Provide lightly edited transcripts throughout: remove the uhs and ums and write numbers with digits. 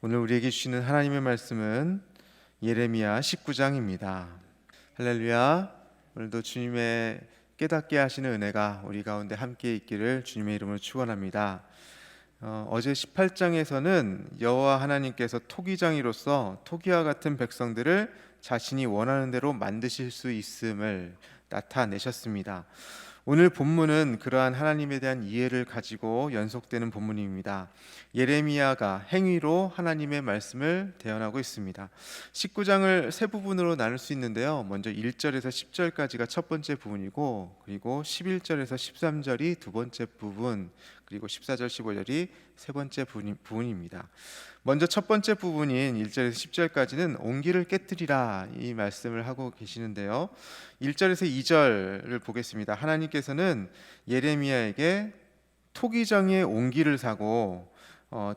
오늘 우리에게 주시는 하나님의 말씀은 예레미야 19장입니다. 할렐루야. 오늘도 주님의 깨닫게 하시는 은혜가 우리 가운데 함께 있기를 주님의 이름으로 축원합니다. 어제 18장에서는 여호와 하나님께서 토기장이로서 토기와 같은 백성들을 자신이 원하는 대로 만드실 수 있음을 나타내셨습니다. 오늘 본문은 그러한 하나님에 대한 이해를 가지고 연속되는 본문입니다. 예레미야가 행위로 하나님의 말씀을 대언하고 있습니다. 19장을 세 부분으로 나눌 수 있는데요. 먼저 1절에서 10절까지가 첫 번째 부분이고, 그리고 11절에서 13절이 두 번째 부분, 그리고 14절, 15절이 세 번째 부분입니다. 먼저 첫 번째 부분인 1절에서 10절까지는 온기를 깨뜨리라 이 말씀을 하고 계시는데요. 1절에서 2절을 보겠습니다. 하나님께서는 예레미야에게 토기장의 온기를 사고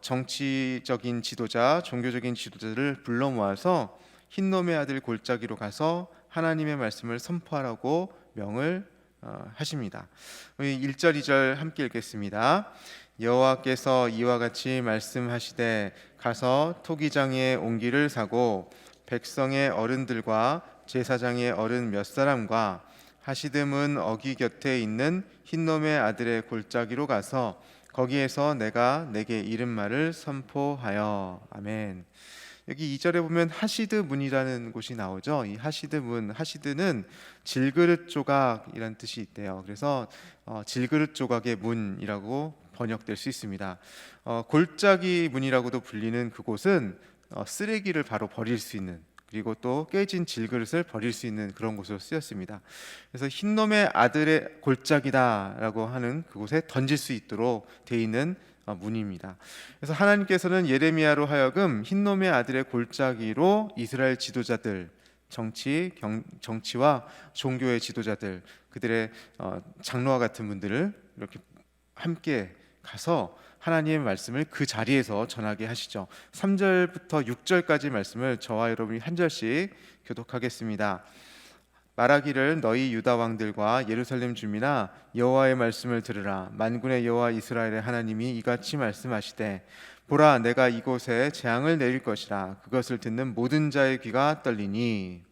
정치적인 지도자, 종교적인 지도자들을 불러 모아서 흰놈의 아들 골짜기로 가서 하나님의 말씀을 선포하라고 명을 하십니다. 1절, 2절 함께 읽겠습니다. 여호와께서 이와 같이 말씀하시되 가서 토기장의 온기를 사고 백성의 어른들과 제사장의 어른 몇 사람과 하시드문 어기 곁에 있는 흰놈의 아들의 골짜기로 가서 거기에서 내가 내게 이른 말을 선포하여. 아멘. 여기 2절에 보면 하시드문이라는 곳이 나오죠. 이 하시드문, 하시드는 질그릇 조각이라는 뜻이 있대요. 그래서 질그릇 조각의 문이라고 번역될 수 있습니다. 골짜기 문이라고도 불리는 그곳은 쓰레기를 바로 버릴 수 있는, 그리고 또 깨진 질그릇을 버릴 수 있는 그런 곳으로 쓰였습니다. 그래서 흰놈의 아들의 골짜기다라고 하는 그곳에 던질 수 있도록 되어 있는 문입니다. 그래서 하나님께서는 예레미야로 하여금 흰놈의 아들의 골짜기로 이스라엘 지도자들, 정치와 종교의 지도자들, 그들의 장로와 같은 분들을 이렇게 함께 가서 하나님의 말씀을 그 자리에서 전하게 하시죠. 3절부터 6절까지 말씀을 저와 여러분이 한 절씩 교독하겠습니다. 말하기를 너희 유다 왕들과 예루살렘 주민아 여호와의 말씀을 들으라. 만군의 여호와 이스라엘의 하나님이 이같이 말씀하시되 보라 내가 이곳에 재앙을 내릴 것이라. 그것을 듣는 모든 자의 귀가 떨리니.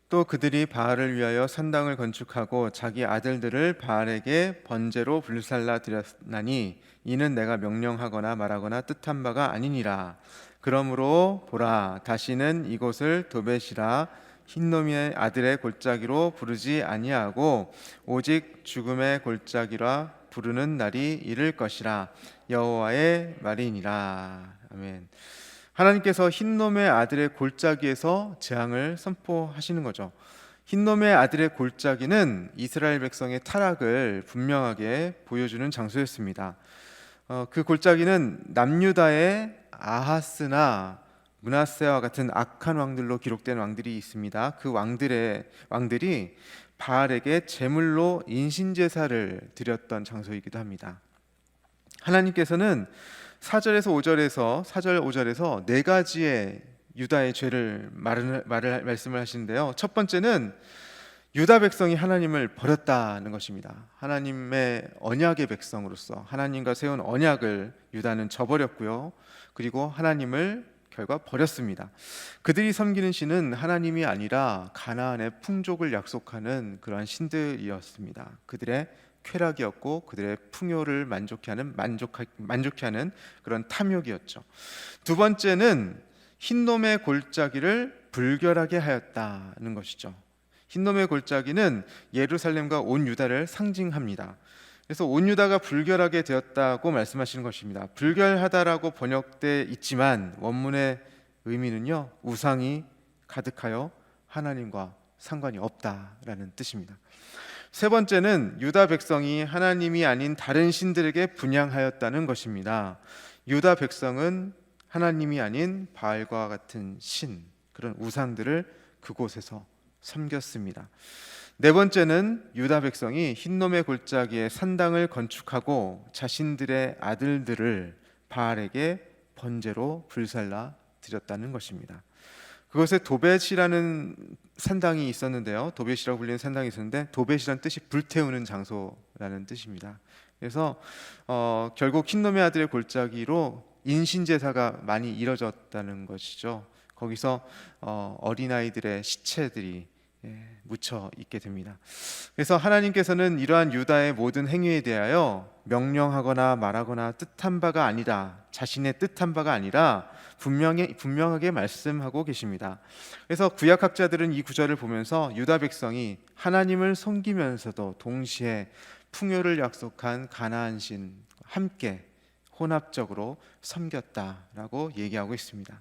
또 그들이 바알을 위하여 산당을 건축하고 자기 아들들을 바알에게 번제로 불살라 드렸나니 이는 내가 명령하거나 말하거나 뜻한 바가 아니니라. 그러므로 보라 다시는 이곳을 도벳이라 흰놈의 아들의 골짜기로 부르지 아니하고 오직 죽음의 골짜기라 부르는 날이 이를 것이라. 여호와의 말이니라. 아멘. 하나님께서 흰놈의 아들의 골짜기에서 재앙을 선포하시는 거죠. 흰놈의 아들의 골짜기는 이스라엘 백성의 타락을 분명하게 보여주는 장소였습니다. 그 골짜기는 남유다의 아하스나 므낫세와 같은 악한 왕들로 기록된 왕들이 있습니다. 그 왕들이 바알에게 제물로 인신제사를 드렸던 장소이기도 합니다. 하나님께서는 4절 5절에서 네 가지의 유다의 죄를 말씀을 하시는데요. 첫 번째는 유다 백성이 하나님을 버렸다는 것입니다. 하나님의 언약의 백성으로서 하나님과 세운 언약을 유다는 저버렸고요. 그리고 하나님을 결과 버렸습니다. 그들이 섬기는 신은 하나님이 아니라 가나안의 풍족을 약속하는 그러한 신들이었습니다. 그들의 쾌락이었고 그들의 풍요를 만족케 하는 그런 탐욕이었죠. 두 번째는 흰놈의 골짜기를 불결하게 하였다는 것이죠. 흰놈의 골짜기는 예루살렘과 온 유다를 상징합니다. 그래서 온 유다가 불결하게 되었다고 말씀하시는 것입니다. 불결하다라고 번역돼 있지만 원문의 의미는요, 우상이 가득하여 하나님과 상관이 없다라는 뜻입니다. 세 번째는 유다 백성이 하나님이 아닌 다른 신들에게 분향하였다는 것입니다. 유다 백성은 하나님이 아닌 바알과 같은 신, 그런 우상들을 그곳에서 섬겼습니다. 네 번째는 유다 백성이 흰놈의 골짜기에 산당을 건축하고 자신들의 아들들을 바알에게 번제로 불살라 드렸다는 것입니다. 그것에 도벳이라는 산당이 있었는데요. 도벳이라고 불리는 산당이 있었는데 도벳이라는 뜻이 불태우는 장소라는 뜻입니다. 그래서 결국 흰놈의 아들의 골짜기로 인신제사가 많이 이뤄졌다는 것이죠. 거기서 어린아이들의 시체들이 묻혀 있게 됩니다. 그래서 하나님께서는 이러한 유다의 모든 행위에 대하여 명령하거나 말하거나 뜻한 바가 아니라, 자신의 뜻한 바가 아니라 분명하게 말씀하고 계십니다. 그래서 구약학자들은 이 구절을 보면서 유다 백성이 하나님을 섬기면서도 동시에 풍요를 약속한 가나안 신 함께 혼합적으로 섬겼다라고 얘기하고 있습니다.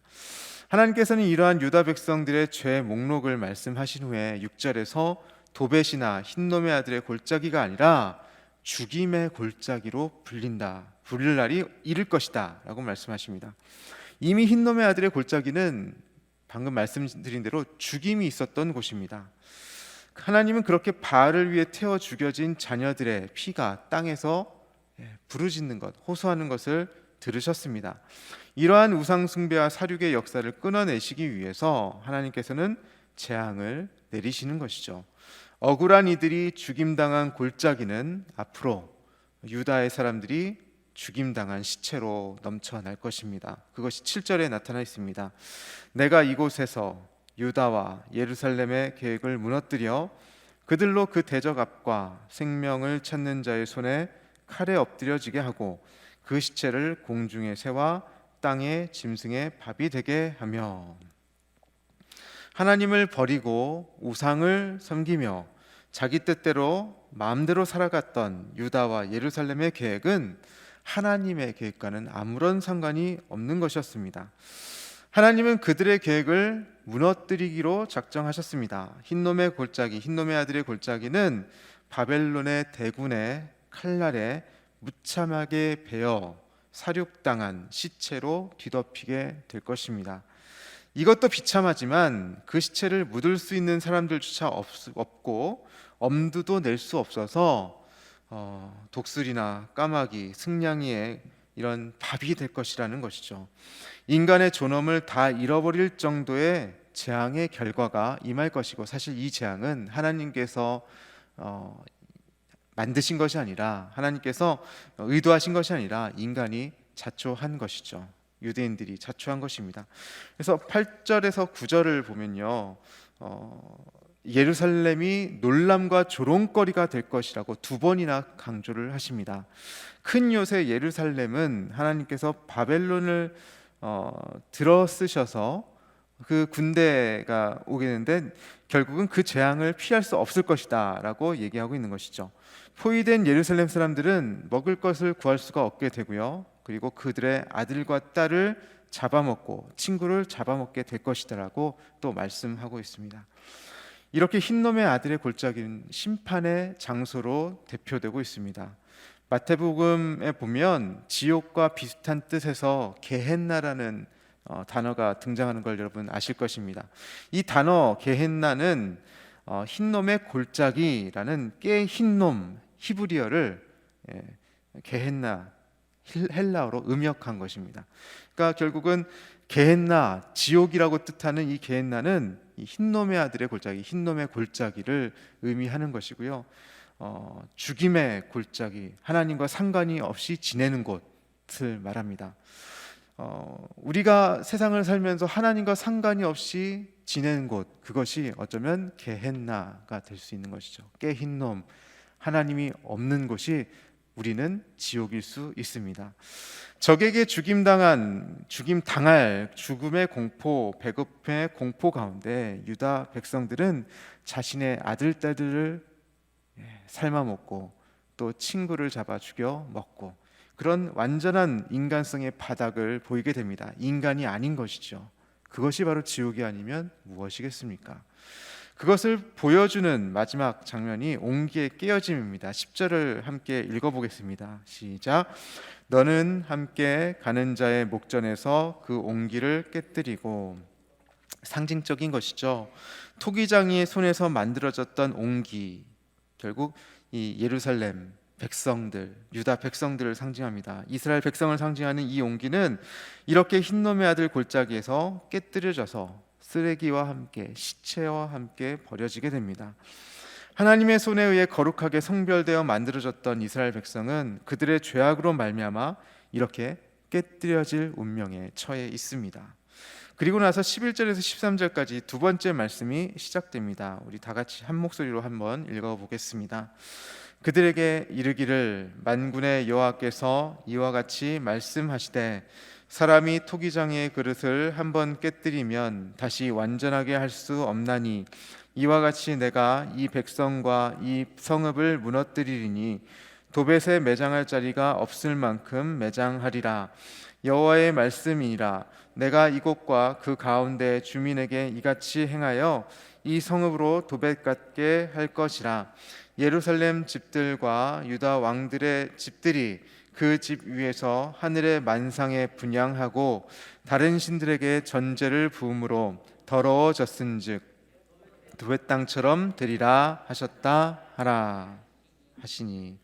하나님께서는 이러한 유다 백성들의 죄 목록을 말씀하신 후에 6절에서 도벳이나 흰놈의 아들의 골짜기가 아니라 죽임의 골짜기로 불릴 날이 이를 것이다 라고 말씀하십니다. 이미 흰놈의 아들의 골짜기는 방금 말씀드린 대로 죽임이 있었던 곳입니다. 하나님은 그렇게 바알을 위해 태워 죽여진 자녀들의 피가 땅에서 부르짖는 것, 호소하는 것을 들으셨습니다. 이러한 우상 숭배와 살육의 역사를 끊어내시기 위해서 하나님께서는 재앙을 내리시는 것이죠. 억울한 이들이 죽임당한 골짜기는 앞으로 유다의 사람들이 죽임당한 시체로 넘쳐날 것입니다. 그것이 7절에 나타나 있습니다. 내가 이곳에서 유다와 예루살렘의 계획을 무너뜨려 그들로 그 대적압과 생명을 찾는 자의 손에 칼에 엎드려지게 하고 그 시체를 공중의 새와 땅의 짐승의 밥이 되게 하며, 하나님을 버리고 우상을 섬기며 자기 뜻대로 마음대로 살아갔던 유다와 예루살렘의 계획은 하나님의 계획과는 아무런 상관이 없는 것이었습니다. 하나님은 그들의 계획을 무너뜨리기로 작정하셨습니다. 흰놈의 골짜기, 흰놈의 아들의 골짜기는 바벨론의 대군의 칼날에 무참하게 베어 살육당한 시체로 뒤덮이게 될 것입니다. 이것도 비참하지만 그 시체를 묻을 수 있는 사람들조차 없고 엄두도 낼 수 없어서 독수리나 까마귀, 승냥이의 이런 밥이 될 것이라는 것이죠. 인간의 존엄을 다 잃어버릴 정도의 재앙의 결과가 임할 것이고, 사실 이 재앙은 하나님께서 만드신 것이 아니라, 하나님께서 의도하신 것이 아니라 인간이 자초한 것이죠. 유대인들이 자초한 것입니다. 그래서 8절에서 9절을 보면요, 예루살렘이 놀람과 조롱거리가 될 것이라고 두 번이나 강조를 하십니다. 큰 요새 예루살렘은 하나님께서 바벨론을 들어 쓰셔서 그 군대가 오게 되는데 결국은 그 재앙을 피할 수 없을 것이다 라고 얘기하고 있는 것이죠. 포위된 예루살렘 사람들은 먹을 것을 구할 수가 없게 되고요, 그리고 그들의 아들과 딸을 잡아먹고 친구를 잡아먹게 될 것이다 라고 또 말씀하고 있습니다. 이렇게 흰놈의 아들의 골짜기는 심판의 장소로 대표되고 있습니다. 마태복음에 보면 지옥과 비슷한 뜻에서 게헨나라는 단어가 등장하는 걸 여러분 아실 것입니다. 이 단어 게헨나는 흰놈의 골짜기라는 꽤 흰놈 히브리어를 게헨나 헬라어로 음역한 것입니다. 그러니까 결국은 게헨나, 지옥이라고 뜻하는 이 게헨나는 이 흰놈의 아들의 골짜기, 흰놈의 골짜기를 의미하는 것이고요, 죽임의 골짜기, 하나님과 상관이 없이 지내는 곳을 말합니다. 우리가 세상을 살면서 하나님과 상관이 없이 지내는 곳, 그것이 어쩌면 게헨나가 될 수 있는 것이죠. 꽤 흰놈, 하나님이 없는 곳이 우리는 지옥일 수 있습니다. 적에게 죽임당할 죽음의 공포, 배고픔의 공포 가운데 유다 백성들은 자신의 아들, 딸들을 삶아먹고 또 친구를 잡아 죽여 먹고, 그런 완전한 인간성의 바닥을 보이게 됩니다. 인간이 아닌 것이죠. 그것이 바로 지옥이 아니면 무엇이겠습니까? 그것을 보여주는 마지막 장면이 옹기의 깨어짐입니다. 10절을 함께 읽어보겠습니다. 시작. 너는 함께 가는 자의 목전에서 그 옹기를 깨뜨리고, 상징적인 것이죠. 토기장이의 손에서 만들어졌던 옹기, 결국 이 예루살렘 백성들, 유다 백성들을 상징합니다. 이스라엘 백성을 상징하는 이 옹기는 이렇게 흰놈의 아들 골짜기에서 깨뜨려져서 쓰레기와 함께 시체와 함께 버려지게 됩니다. 하나님의 손에 의해 거룩하게 성별되어 만들어졌던 이스라엘 백성은 그들의 죄악으로 말미암아 이렇게 깨뜨려질 운명에 처해 있습니다. 그리고 나서 11절에서 13절까지 두 번째 말씀이 시작됩니다. 우리 다 같이 한 목소리로 한번 읽어보겠습니다. 그들에게 이르기를 만군의 여호와께서 이와 같이 말씀하시되 사람이 토기장의 그릇을 한번 깨뜨리면 다시 완전하게 할 수 없나니 이와 같이 내가 이 백성과 이 성읍을 무너뜨리리니 도벳에 매장할 자리가 없을 만큼 매장하리라. 여호와의 말씀이니라. 내가 이곳과 그 가운데 주민에게 이같이 행하여 이 성읍으로 도벳 같게 할 것이라. 예루살렘 집들과 유다 왕들의 집들이 그 집 위에서 하늘의 만상에 분향하고 다른 신들에게 전제를 부음으로 더러워졌은즉 도벳 땅처럼 되리라 하셨다 하라 하시니,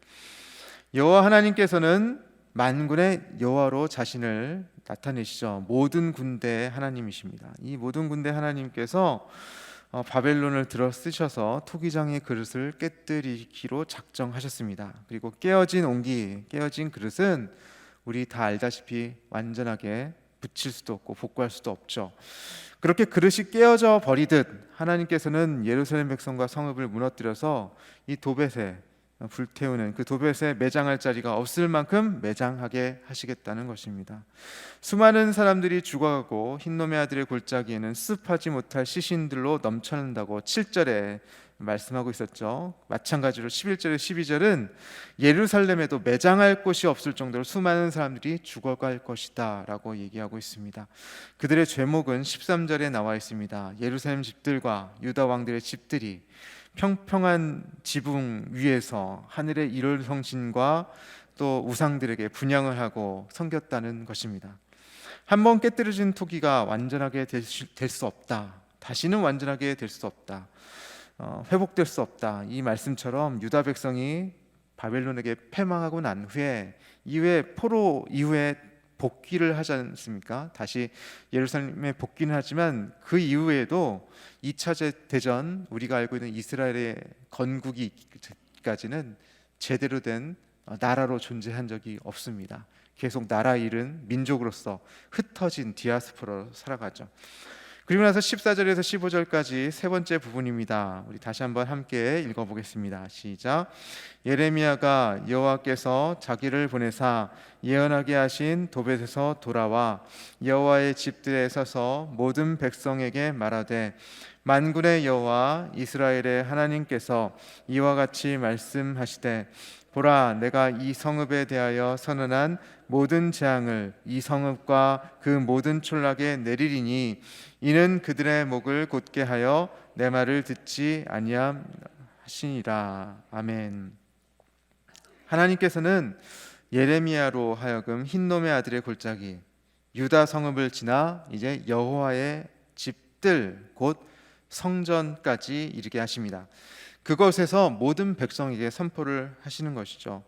여호와 하나님께서는 만군의 여호와로 자신을 나타내시죠. 모든 군대의 하나님이십니다. 이 모든 군대 하나님께서 바벨론을 들어 쓰셔서 토기장의 그릇을 깨뜨리기로 작정하셨습니다. 그리고 깨어진 그릇은 우리 다 알다시피 완전하게 붙일 수도 없고 복구할 수도 없죠. 그렇게 그릇이 깨어져 버리듯 하나님께서는 예루살렘 백성과 성읍을 무너뜨려서 이 도벳에 불태우는, 그 도벳에 매장할 자리가 없을 만큼 매장하게 하시겠다는 것입니다. 수많은 사람들이 죽어가고 흰놈의 아들의 골짜기에는 수습하지 못할 시신들로 넘쳐난다고 7절에 말씀하고 있었죠. 마찬가지로 11절에 12절은 예루살렘에도 매장할 곳이 없을 정도로 수많은 사람들이 죽어갈 것이다 라고 얘기하고 있습니다. 그들의 죄목은 13절에 나와 있습니다. 예루살렘 집들과 유다 왕들의 집들이 평평한 지붕 위에서 하늘의 일월 성신과 또 우상들에게 분향을 하고 섬겼다는 것입니다. 한번 깨뜨려진 토기가 완전하게 될 수 없다. 다시는 완전하게 될 수 없다. 회복될 수 없다. 이 말씀처럼 유다 백성이 바벨론에게 패망하고 난 후에 이후에 포로 이후에 복귀를 하지 않습니까? 다시 예루살렘에 복귀는 하지만 그 이후에도 2차 대전, 우리가 알고 있는 이스라엘의 건국이까지는 제대로 된 나라로 존재한 적이 없습니다. 계속 나라 잃은 민족으로서 흩어진 디아스포라로 살아가죠. 그리고 나서 14절에서 15절까지 세 번째 부분입니다. 우리 다시 한번 함께 읽어보겠습니다. 시작. 예레미야가 여호와께서 자기를 보내사 예언하게 하신 도벳에서 돌아와 여호와의 집들에 서서 모든 백성에게 말하되 만군의 여호와 이스라엘의 하나님께서 이와 같이 말씀하시되 보라, 내가 이 성읍에 대하여 선언한 모든 재앙을 이 성읍과 그 모든 촌락에 내리리니 이는 그들의 목을 곧게 하여 내 말을 듣지 아니하시니라. 아멘. 하나님께서는 예레미야로 하여금 흰놈의 아들의 골짜기 유다 성읍을 지나 이제 여호와의 집들 곧 성전까지 이르게 하십니다. 그것에서 모든 백성에게 선포를 하시는 것이죠.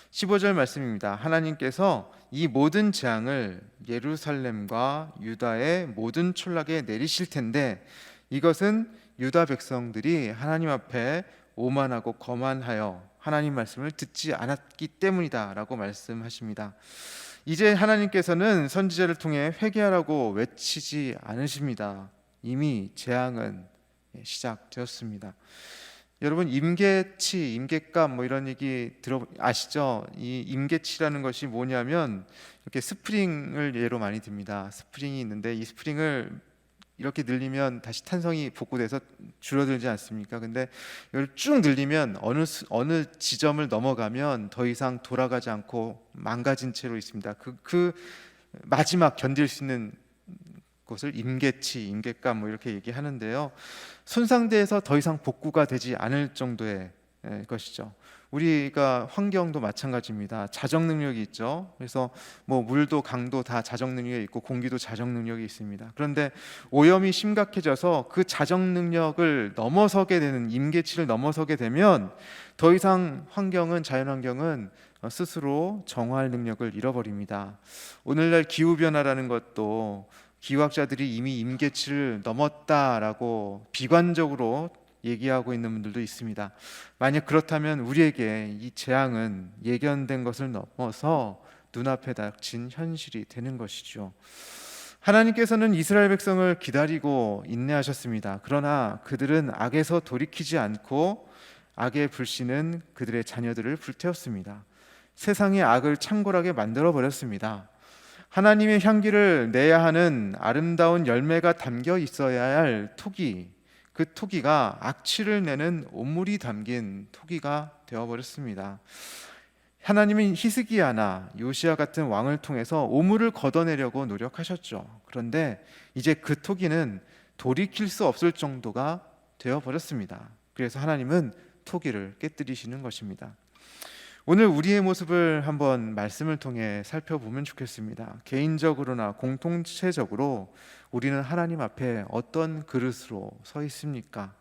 15절 말씀입니다. 하나님께서 이 모든 재앙을 예루살렘과 유다의 모든 촌락에 내리실 텐데 이것은 유다 백성들이 하나님 앞에 오만하고 거만하여 하나님 말씀을 듣지 않았기 때문이다 라고 말씀하십니다. 이제 하나님께서는 선지자를 통해 회개하라고 외치지 않으십니다. 이미 재앙은 시작되었습니다. 여러분 임계치, 임계값 뭐 이런 얘기 아시죠? 이 임계치라는 것이 뭐냐면 이렇게 스프링을 예로 많이 듭니다. 스프링이 있는데 이 스프링을 이렇게 늘리면 다시 탄성이 복구돼서 줄어들지 않습니까? 근데 이걸 쭉 늘리면 어느 지점을 넘어가면 더 이상 돌아가지 않고 망가진 채로 있습니다. 그 마지막 견딜 수 있는 것을 임계치, 임계값 뭐 이렇게 얘기하는데요. 손상돼서 더 이상 복구가 되지 않을 정도의 것이죠. 우리가 환경도 마찬가지입니다. 자정 능력이 있죠. 그래서 뭐 물도 강도 다 자정 능력이 있고 공기도 자정 능력이 있습니다. 그런데 오염이 심각해져서 그 자정 능력을 넘어서게 되는 임계치를 넘어서게 되면 더 이상 자연 환경은 스스로 정화할 능력을 잃어버립니다. 오늘날 기후 변화라는 것도 기후학자들이 이미 임계치를 넘었다라고 비관적으로 얘기하고 있는 분들도 있습니다. 만약 그렇다면 우리에게 이 재앙은 예견된 것을 넘어서 눈앞에 닥친 현실이 되는 것이죠. 하나님께서는 이스라엘 백성을 기다리고 인내하셨습니다. 그러나 그들은 악에서 돌이키지 않고 악의 불씨는 그들의 자녀들을 불태웠습니다. 세상의 악을 창궐하게 만들어 버렸습니다. 하나님의 향기를 내야 하는 아름다운 열매가 담겨 있어야 할 토기, 그 토기가 악취를 내는 온물이 담긴 토기가 되어버렸습니다. 하나님은 히스기야나 요시야 같은 왕을 통해서 오물을 걷어내려고 노력하셨죠. 그런데 이제 그 토기는 돌이킬 수 없을 정도가 되어버렸습니다. 그래서 하나님은 토기를 깨뜨리시는 것입니다. 오늘 우리의 모습을 한번 말씀을 통해 살펴보면 좋겠습니다. 개인적으로나 공동체적으로 우리는 하나님 앞에 어떤 그릇으로 서 있습니까?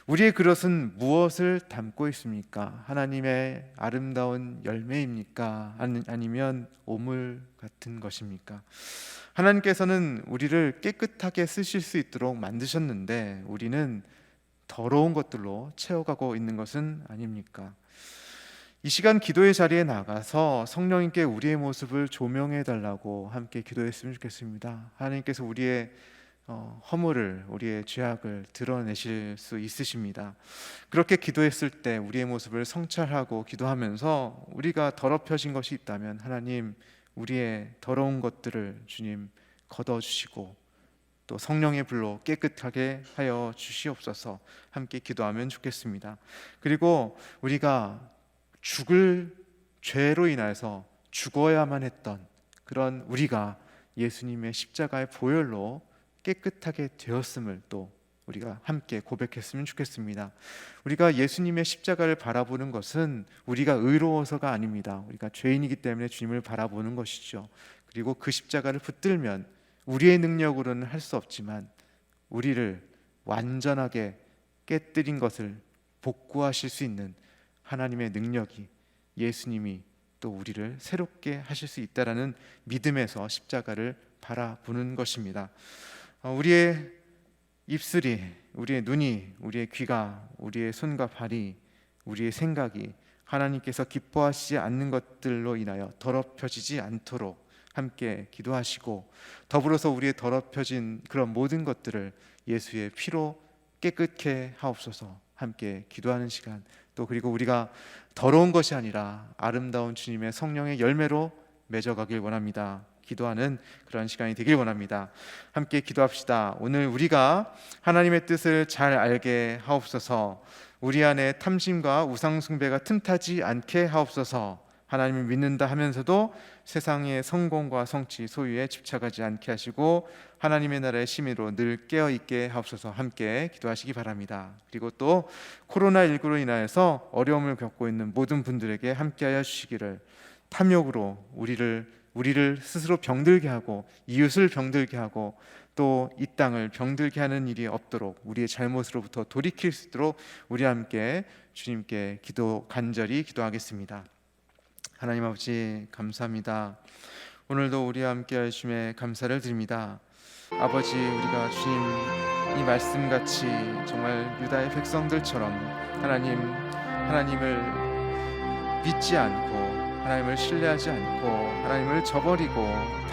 우리의 그릇은 무엇을 담고 있습니까? 하나님의 아름다운 열매입니까? 아니면 오물 같은 것입니까? 하나님께서는 우리를 깨끗하게 쓰실 수 있도록 만드셨는데 우리는 더러운 것들로 채워가고 있는 것은 아닙니까? 이 시간 기도의 자리에 나가서 성령님께 우리의 모습을 조명해 달라고 함께 기도했으면 좋겠습니다. 하나님께서 우리의 허물을, 우리의 죄악을 드러내실 수 있으십니다. 그렇게 기도했을 때 우리의 모습을 성찰하고 기도하면서 우리가 더럽혀진 것이 있다면 하나님, 우리의 더러운 것들을 주님 걷어주시고 또 성령의 불로 깨끗하게 하여 주시옵소서. 함께 기도하면 좋겠습니다. 그리고 우리가 죽을 죄로 인해서 죽어야만 했던 그런 우리가 예수님의 십자가의 보혈로 깨끗하게 되었음을 또 우리가 함께 고백했으면 좋겠습니다. 우리가 예수님의 십자가를 바라보는 것은 우리가 의로워서가 아닙니다. 우리가 죄인이기 때문에 주님을 바라보는 것이죠. 그리고 그 십자가를 붙들면 우리의 능력으로는 할 수 없지만 우리를 완전하게 깨뜨린 것을 복구하실 수 있는 하나님의 능력이, 예수님이 또 우리를 새롭게 하실 수 있다라는 믿음에서 십자가를 바라보는 것입니다. 우리의 입술이, 우리의 눈이, 우리의 귀가, 우리의 손과 발이, 우리의 생각이 하나님께서 기뻐하시지 않는 것들로 인하여 더럽혀지지 않도록 함께 기도하시고, 더불어서 우리의 더럽혀진 그런 모든 것들을 예수의 피로 깨끗게 하옵소서. 함께 기도하는 시간, 또 그리고 우리가 더러운 것이 아니라 아름다운 주님의 성령의 열매로 맺어가길 원합니다. 기도하는 그런 시간이 되길 원합니다. 함께 기도합시다. 오늘 우리가 하나님의 뜻을 잘 알게 하옵소서. 우리 안에 탐심과 우상 숭배가 틈타지 않게 하옵소서. 하나님을 믿는다 하면서도 세상의 성공과 성취, 소유에 집착하지 않게 하시고 하나님의 나라의 시민으로 늘 깨어있게 하옵소서. 함께 기도하시기 바랍니다. 그리고 또 코로나19로 인하여서 어려움을 겪고 있는 모든 분들에게 함께하여 주시기를, 탐욕으로 우리를 스스로 병들게 하고 이웃을 병들게 하고 또 이 땅을 병들게 하는 일이 없도록 우리의 잘못으로부터 돌이킬 수 있도록 우리 함께 주님께 간절히 기도하겠습니다. 하나님 아버지, 감사합니다. 오늘도 우리와 함께 하심에 감사를 드립니다. 아버지, 우리가 주님 이 말씀같이 정말 유다의 백성들처럼 하나님을 믿지 않고 하나님을 신뢰하지 않고 하나님을 저버리고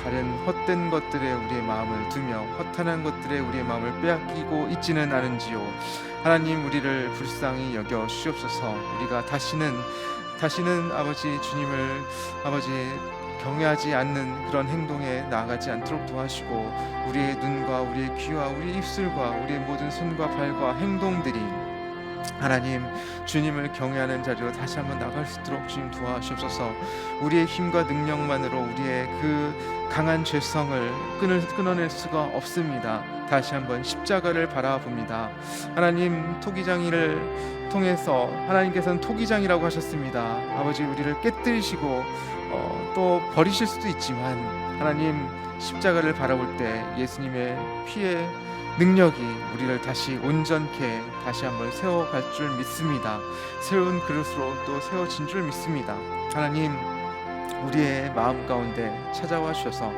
다른 헛된 것들에 우리의 마음을 두며 허탄한 것들에 우리의 마음을 빼앗기고 있지는 않은지요. 하나님, 우리를 불쌍히 여겨 주시옵소서. 우리가 다시는 아버지 주님을 경외하지 않는 그런 행동에 나아가지 않도록 도와주시고, 우리의 눈과 우리의 귀와 우리의 입술과 우리의 모든 손과 발과 행동들이 하나님 주님을 경외하는 자리로 다시 한번 나갈 수 있도록 주님 도와주시옵소서. 우리의 힘과 능력만으로 우리의 그 강한 죄성을 끊어낼 수가 없습니다. 다시 한번 십자가를 바라봅니다. 하나님, 토기장이를 통해서 하나님께서는 토기장이라고 하셨습니다. 아버지, 우리를 깨뜨리시고 또 버리실 수도 있지만 하나님, 십자가를 바라볼 때 예수님의 피의 능력이 우리를 다시 온전케 다시 한번 세워갈 줄 믿습니다. 새로운 그릇으로 또 세워진 줄 믿습니다. 하나님, 우리의 마음 가운데 찾아와 주셔서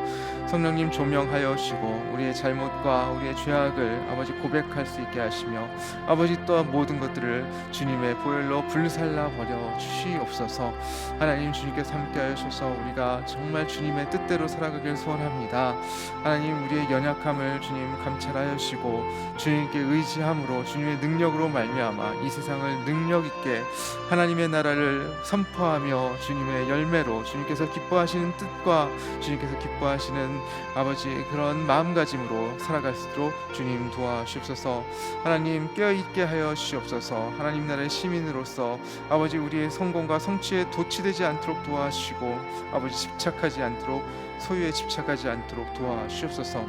성령님 조명하여 주시고 우리의 잘못과 우리의 죄악을 아버지 고백할 수 있게 하시며 아버지 또한 모든 것들을 주님의 보혈로 불살라 버려 주시옵소서. 하나님, 주님께서 함께하여 주셔서 우리가 정말 주님의 뜻대로 살아가길 소원합니다. 하나님, 우리의 연약함을 주님 감찰하여 주시고 주님께 의지함으로 주님의 능력으로 말미암아 이 세상을 능력 있게 하나님의 나라를 선포하며 주님의 열매로 주님께서 기뻐하시는 뜻과 주님께서 기뻐하시는 아버지 그런 마음가짐으로 살아갈 수 있도록 주님 도와주옵소서. 하나님, 깨어있게 하여 주시옵소서. 하나님 나라의 시민으로서 아버지 우리의 성공과 성취에 도취되지 않도록 도와주시고 아버지 집착하지 않도록 소유에 집착하지 않도록 도와주옵소서.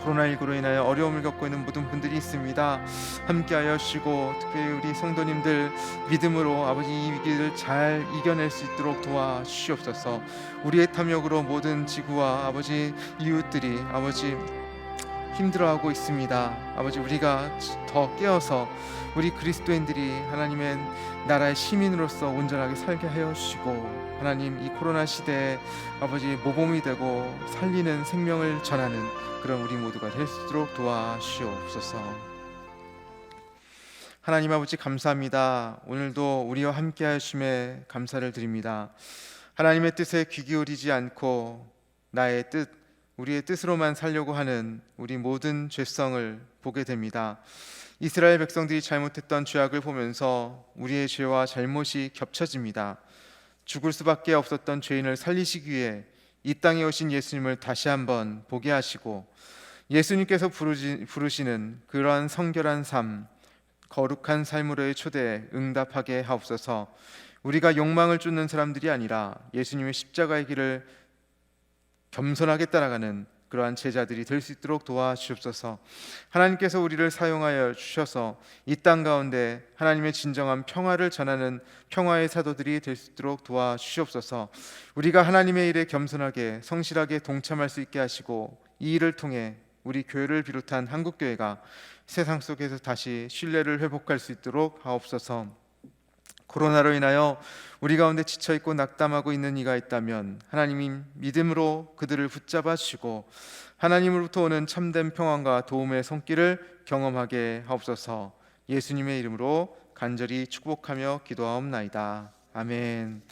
코로나19로 인하여 어려움을 겪고 있는 모든 분들이 있습니다. 함께하여 주시고 특별히 우리 성도님들 믿음으로 아버지 이 위기를 잘 이겨낼 수 있도록 도와주시옵소서. 우리의 탐욕으로 모든 지구와 아버지 이웃들이 아버지 힘들어하고 있습니다. 아버지, 우리가 더 깨어서 우리 그리스도인들이 하나님의 나라의 시민으로서 온전하게 살게 하여 주시고 하나님, 이 코로나 시대에 아버지 모범이 되고 살리는 생명을 전하는 그런 우리 모두가 될 수 있도록 도와주시옵소서. 하나님 아버지, 감사합니다. 오늘도 우리와 함께 하심에 감사를 드립니다. 하나님의 뜻에 귀 기울이지 않고 나의 뜻, 우리의 뜻으로만 살려고 하는 우리 모든 죄성을 보게 됩니다. 이스라엘 백성들이 잘못했던 죄악을 보면서 우리의 죄와 잘못이 겹쳐집니다. 죽을 수밖에 없었던 죄인을 살리시기 위해 이 땅에 오신 예수님을 다시 한번 보게 하시고 예수님께서 부르시는 그러한 성결한 삶, 거룩한 삶으로의 초대에 응답하게 하옵소서. 우리가 욕망을 쫓는 사람들이 아니라 예수님의 십자가의 길을 겸손하게 따라가는 그러한 제자들이 될 수 있도록 도와주옵소서. 하나님께서 우리를 사용하여 주셔서 이 땅 가운데 하나님의 진정한 평화를 전하는 평화의 사도들이 될 수 있도록 도와주시옵소서. 우리가 하나님의 일에 겸손하게 성실하게 동참할 수 있게 하시고 이 일을 통해 우리 교회를 비롯한 한국교회가 세상 속에서 다시 신뢰를 회복할 수 있도록 하옵소서. 코로나로 인하여 우리 가운데 지쳐있고 낙담하고 있는 이가 있다면 하나님이 믿음으로 그들을 붙잡아 주시고 하나님으로부터 오는 참된 평안과 도움의 손길을 경험하게 하옵소서. 예수님의 이름으로 간절히 축복하며 기도하옵나이다. 아멘.